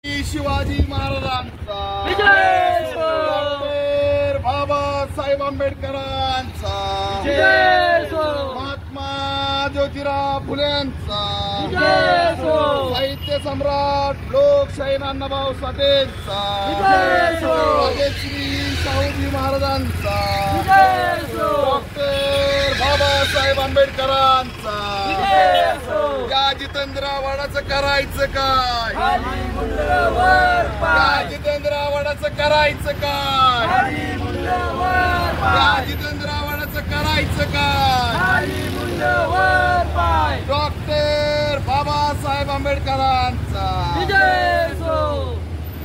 शिवाजी महाराजांचा विजय हो. डॉक्टर बाबासाहेब आंबेडकरांचा विजय हो. महात्मा ज्योतिराव फुलेंचा विजय हो. साहित्य सम्राट लोकशाही नानाभाऊ साठेंचा विजय हो. राजश्री शाहूजी महाराजांचा विजय हो. डॉक्टर बाबासाहेब आंबेडकरांचा विजय हो. या जितेंद्र आव्हाडाचं करायचं काय? खाली मुंडवर या पाय. जितेंद्र आव्हाडाचं करायचं काय? खाली मुंडवर या पाय. जितेंद्र आव्हाडाचं करायचं काय? खाली मुंडवर पाय. डॉक्टर बाबासाहेब आंबेडकरांचा विजय हो.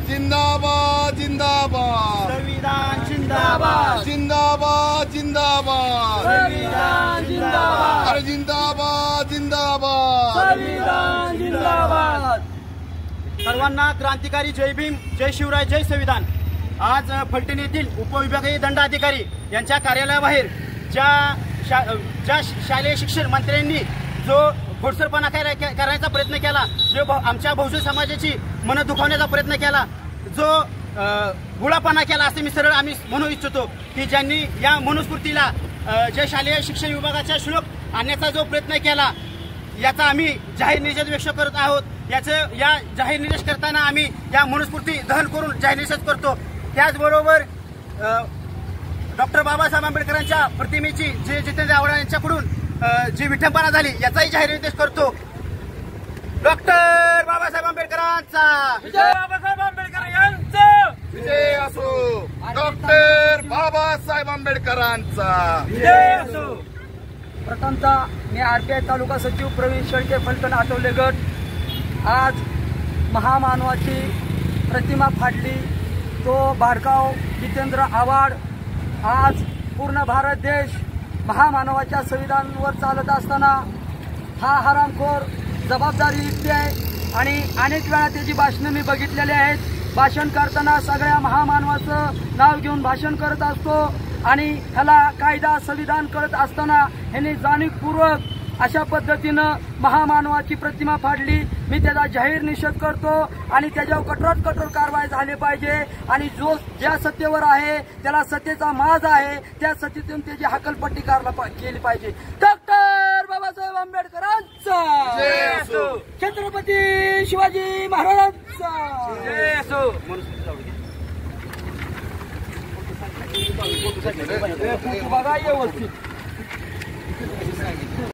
जिंदाबाद जिंदाबाद संविधान जिंदाबाद. जिंदाबाद जिंदाबाद संविधान जिंदाबाद. अरे जिंदाबाद जिंदाबाद संविधान जिंदाबाद. सर्वांना क्रांतिकारी जय भीम, जय शिवराय, जय संविधान. आज फलटण येथील उपविभागीय दंडाधिकारी यांच्या कार्यालयाबाहेर ज्या शालेय शिक्षण मंत्र्यांनी जो घोडसरपणा करायचा प्रयत्न केला, जो आमच्या बहुजन समाजाची मन दुखावण्याचा प्रयत्न केला, जो गुळापणा केला असे मी सरळ आम्ही म्हणू इच्छितो की ज्यांनी या मनुस्मृतीला जे शालेय शिक्षण विभागाच्या शुल्क आणण्याचा जो प्रयत्न केला याचा आम्ही जाहीर निषेध व्यक्त करत आहोत. या जाहीर निषेध करताना आम्ही या मनुस्मृती दहन करून जाहीर निषेध करतो. त्याचबरोबर डॉक्टर बाबासाहेब आंबेडकरांच्या प्रतिमेची जे जितेंद्र आव्हाड यांच्याकडून जी विठंबना झाली याचाही जाहीर निषेध करतो. डॉक्टर बाबासाहेब आंबेडकरांचा विजय. बाबासाहेब आंबेडकर यांचा विजय असो. डॉक्टर बाबासाहेब आंबेडकरांचा विजय असो. प्रथमतः मी आरपीआय तालुका सचिव प्रवीण शेळके, फलटण आठवले गट. आज महामानवाची प्रतिमा फाडली, तो भाडकाव जितेंद्र आव्हाड. आज पूर्ण भारत देश महामानवाच्या संविधानावर चालत असताना हा हरामखोर जबाबदारीयुक्त आहे आणि अनेक वेळा त्याची भाषणं मी बघितलेली आहेत. भाषण करताना सगळ्या महामानवाचं नाव घेऊन भाषण करत असतो आणि ह्याला कायदा संविधान करत असताना ह्यांनी जाणीवपूर्वक अशा पद्धतीनं महामानवाची प्रतिमा फाडली. मी त्याचा जाहीर निषेध करतो आणि त्याच्यावर कठोर कारवाई झाली पाहिजे आणि जो ज्या सत्तेवर आहे त्याला सत्तेचा माज आहे, त्या सत्तेतून त्याची हकलपट्टी केली पाहिजे. डॉक्टर बाबासाहेब आंबेडकरांचा विजय असो. छत्रपती शिवाजी महाराजांचा विजय असो. बघा व्यवस्थित.